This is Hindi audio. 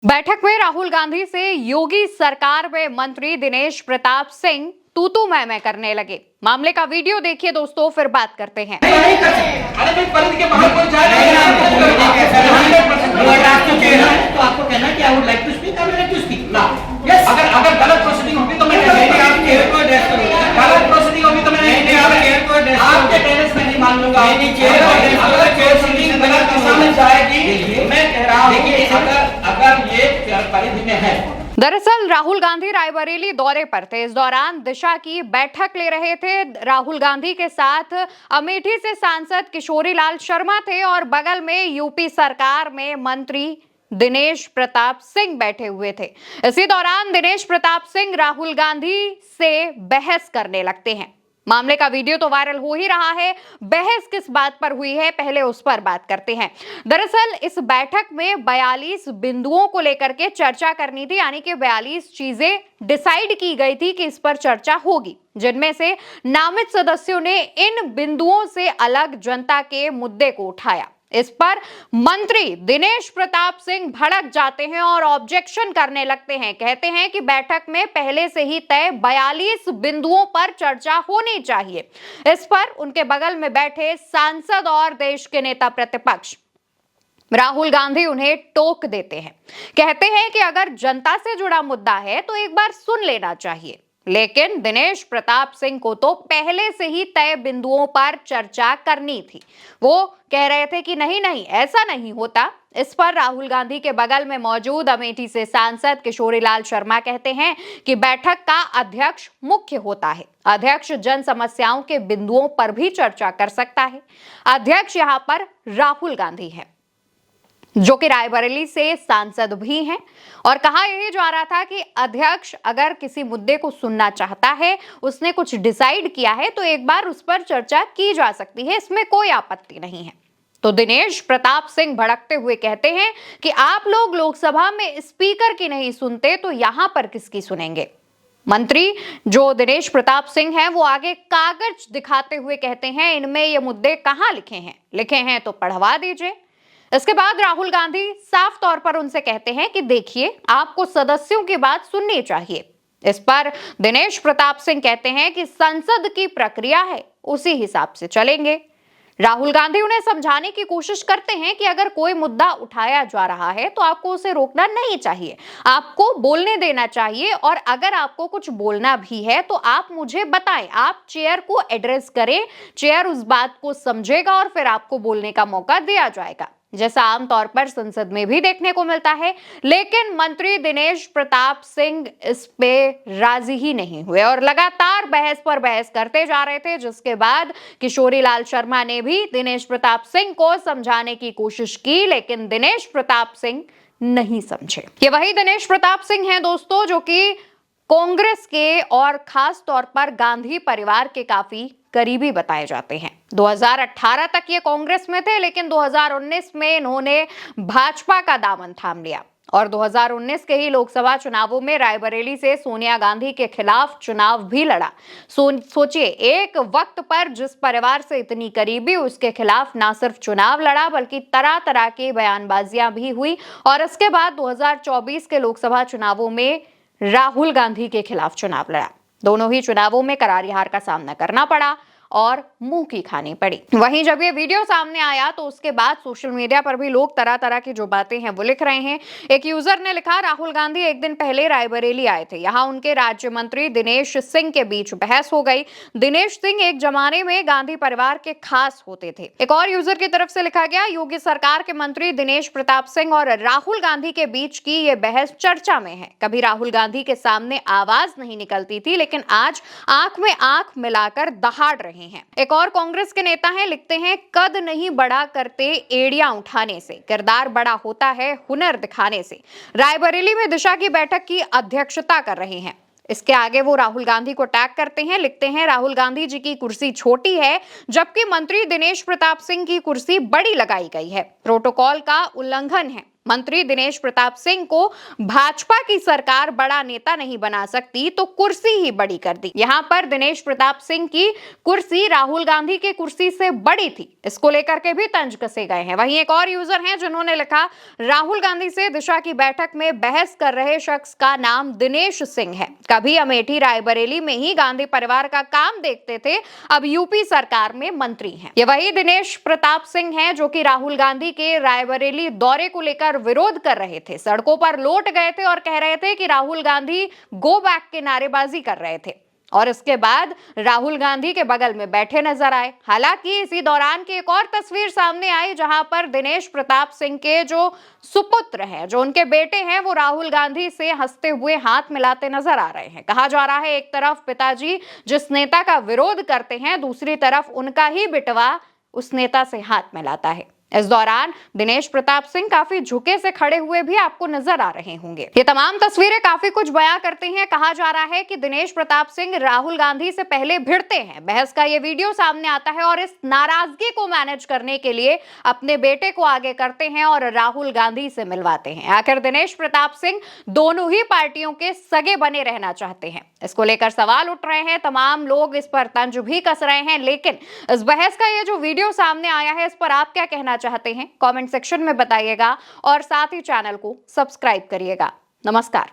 बैठक में राहुल गांधी से योगी सरकार में मंत्री दिनेश प्रताप सिंह तू मैं करने लगे। मामले का वीडियो देखिए दोस्तों, फिर बात करते हैं। अरे भाई परिधि के बाहर कोई जाए तो आपको कहना कि I would like to speak, I would like to speak ना। यस, अगर गलत प्रोसीडिंग होगी तो मैं आप चेयर को एड्रेस करूंगा। गलत प्रोसीडिंग होगी तो मैं आपके टेरेस में नहीं मान लूंगा। अगर प्रोसीडिंग गलत दिशा में जाएगी, मैं कह रहा हूं कि अगर ये परिधि में है। दरअसल राहुल गांधी रायबरेली दौरे पर थे। इस दौरान दिशा की बैठक ले रहे थे। राहुल गांधी के साथ अमेठी से सांसद किशोरीलाल शर्मा थे और बगल में यूपी सरकार में मंत्री दिनेश प्रताप सिंह बैठे हुए थे। इसी दौरान दिनेश प्रताप सिंह राहुल गांधी से बहस करने लगते हैं। मामले का वीडियो तो वायरल हो ही रहा है। बहस किस बात पर हुई है, पहले उस पर बात करते हैं। दरअसल इस बैठक में 42 बिंदुओं को लेकर के चर्चा करनी थी, यानी कि 42 चीजें डिसाइड की गई थी कि इस पर चर्चा होगी, जिनमें से नामित सदस्यों ने इन बिंदुओं से अलग जनता के मुद्दे को उठाया। इस पर मंत्री दिनेश प्रताप सिंह भड़क जाते हैं और ऑब्जेक्शन करने लगते हैं। कहते हैं कि बैठक में पहले से ही तय 42 बिंदुओं पर चर्चा होनी चाहिए। इस पर उनके बगल में बैठे सांसद और देश के नेता प्रतिपक्ष राहुल गांधी उन्हें टोक देते हैं। कहते हैं कि अगर जनता से जुड़ा मुद्दा है तो एक बार सुन लेना चाहिए। लेकिन दिनेश प्रताप सिंह को तो पहले से ही तय बिंदुओं पर चर्चा करनी थी। वो कह रहे थे कि नहीं ऐसा नहीं होता। इस पर राहुल गांधी के बगल में मौजूद अमेठी से सांसद किशोरीलाल शर्मा कहते हैं कि बैठक का अध्यक्ष मुख्य होता है। अध्यक्ष जन समस्याओं के बिंदुओं पर भी चर्चा कर सकता है। अध्यक्ष यहाँ पर राहुल गांधी है, जो कि रायबरेली से सांसद भी हैं। और कहा यही जा रहा था कि अध्यक्ष अगर किसी मुद्दे को सुनना चाहता है, उसने कुछ डिसाइड किया है, तो एक बार उस पर चर्चा की जा सकती है, इसमें कोई आपत्ति नहीं है। तो दिनेश प्रताप सिंह भड़कते हुए कहते हैं कि आप लोग लोकसभा में स्पीकर की नहीं सुनते तो यहां पर किसकी सुनेंगे। मंत्री जो दिनेश प्रताप सिंह हैं, वो आगे कागज दिखाते हुए कहते हैं, इनमें ये मुद्दे कहां लिखे हैं तो पढ़वा दीजिए। इसके बाद राहुल गांधी साफ तौर पर उनसे कहते हैं कि देखिए, आपको सदस्यों की बात सुननी चाहिए। इस पर दिनेश प्रताप सिंह कहते हैं कि संसद की प्रक्रिया है, उसी हिसाब से चलेंगे। राहुल गांधी उन्हें समझाने की कोशिश करते हैं कि अगर कोई मुद्दा उठाया जा रहा है तो आपको उसे रोकना नहीं चाहिए, आपको बोलने देना चाहिए। और अगर आपको कुछ बोलना भी है तो आप मुझे बताएं, आप चेयर को एड्रेस करें, चेयर उस बात को समझेगा और फिर आपको बोलने का मौका दिया जाएगा, जैसा आमतौर पर संसद में भी देखने को मिलता है। लेकिन मंत्री दिनेश प्रताप सिंह इस पे राजी ही नहीं हुए और लगातार बहस पर बहस करते जा रहे थे, जिसके बाद किशोरीलाल शर्मा ने भी दिनेश प्रताप सिंह को समझाने की कोशिश की, लेकिन दिनेश प्रताप सिंह नहीं समझे। ये वही दिनेश प्रताप सिंह हैं दोस्तों, जो कि कांग्रेस के और खास तौर पर गांधी परिवार के काफी करीबी बताए जाते हैं। 2018 तक ये कांग्रेस में थे, लेकिन 2019 में इन्होंने भाजपा का दामन थाम लिया और 2019 के ही लोकसभा चुनावों में रायबरेली से सोनिया गांधी के खिलाफ चुनाव भी लड़ा। सोचिए, एक वक्त पर जिस परिवार से इतनी करीबी, उसके खिलाफ ना सिर्फ चुनाव लड़ा बल्कि तरह तरह की बयानबाजियां भी हुई। और इसके बाद 2024 के लोकसभा चुनावों में राहुल गांधी के खिलाफ चुनाव लड़ा। दोनों ही चुनावों में करारी हार का सामना करना पड़ा और मुंह की खानी पड़ी। वहीं जब ये वीडियो सामने आया तो उसके बाद सोशल मीडिया पर भी लोग तरह तरह की जो बातें हैं वो लिख रहे हैं। एक यूजर ने लिखा, राहुल गांधी एक दिन पहले रायबरेली आए थे, यहाँ उनके राज्य मंत्री दिनेश सिंह के बीच बहस हो गई। दिनेश सिंह एक जमाने में गांधी परिवार के खास होते थे। एक और यूजर की तरफ से लिखा गया, योगी सरकार के मंत्री दिनेश प्रताप सिंह और राहुल गांधी के बीच की ये बहस चर्चा में है। कभी राहुल गांधी के सामने आवाज नहीं निकलती थी, लेकिन आज आंख में आंख मिलाकर दहाड़ रहे हैं। एक और कांग्रेस के नेता हैं, लिखते हैं, कद नहीं बड़ा करते एड़ियां उठाने से, किरदार बड़ा होता है हुनर दिखाने से। रायबरेली में दिशा की बैठक की अध्यक्षता कर रहे हैं। इसके आगे वो राहुल गांधी को टैग करते हैं, लिखते हैं, राहुल गांधी जी की कुर्सी छोटी है जबकि मंत्री दिनेश प्रताप सिंह की कुर्सी बड़ी लगाई गई है, प्रोटोकॉल का उल्लंघन है। मंत्री दिनेश प्रताप सिंह को भाजपा की सरकार बड़ा नेता नहीं बना सकती तो कुर्सी ही बड़ी कर दी। यहां पर दिनेश प्रताप सिंह की कुर्सी राहुल गांधी की कुर्सी से बड़ी थी, इसको लेकर के भी तंज कसे गए हैं। वहीं एक और यूजर हैं जिन्होंने लिखा, राहुल गांधी से दिशा की बैठक में बहस कर रहे शख्स का नाम दिनेश सिंह है। कभी अमेठी रायबरेली में ही गांधी परिवार का काम देखते थे, अब यूपी सरकार में मंत्री हैं। ये वही दिनेश प्रताप सिंह हैं जो कि राहुल गांधी के रायबरेली दौरे को लेकर विरोध कर रहे थे, सड़कों पर लौट गए थे और कह रहे थे कि राहुल गांधी गो बैक के नारेबाजी कर रहे थे और इसके बाद राहुल गांधी के बगल में बैठे नजर आए। हालांकि इसी दौरान की एक और तस्वीर सामने आई जहां पर दिनेश प्रताप सिंह के जो सुपुत्र हैं, जो उनके बेटे हैं, वो राहुल गांधी से हंसते हुए हाथ मिलाते नजर आ रहे हैं। कहा जा रहा है एक तरफ पिताजी जिस नेता का विरोध करते हैं, दूसरी तरफ उनका ही बेटवा उस नेता से हाथ मिलाता है। इस दौरान दिनेश प्रताप सिंह काफी झुके से खड़े हुए भी आपको नजर आ रहे होंगे। ये तमाम तस्वीरें काफी कुछ बयां करती हैं। कहा जा रहा है कि दिनेश प्रताप सिंह राहुल गांधी से पहले भिड़ते हैं। बहस का ये वीडियो सामने आता है और इस नाराजगी को मैनेज करने के लिए अपने बेटे को आगे करते हैं और राहुल गांधी से मिलवाते हैं। आखिर दिनेश प्रताप सिंह दोनों ही पार्टियों के सगे बने रहना चाहते हैं। इसको लेकर सवाल उठ रहे हैं, तमाम लोग इस पर तंज भी कस रहे हैं। लेकिन इस बहस का ये जो वीडियो सामने आया है, इस पर आप क्या कहना चाहते हैं? कमेंट सेक्शन में बताइएगा और साथ ही चैनल को सब्सक्राइब करिएगा। नमस्कार।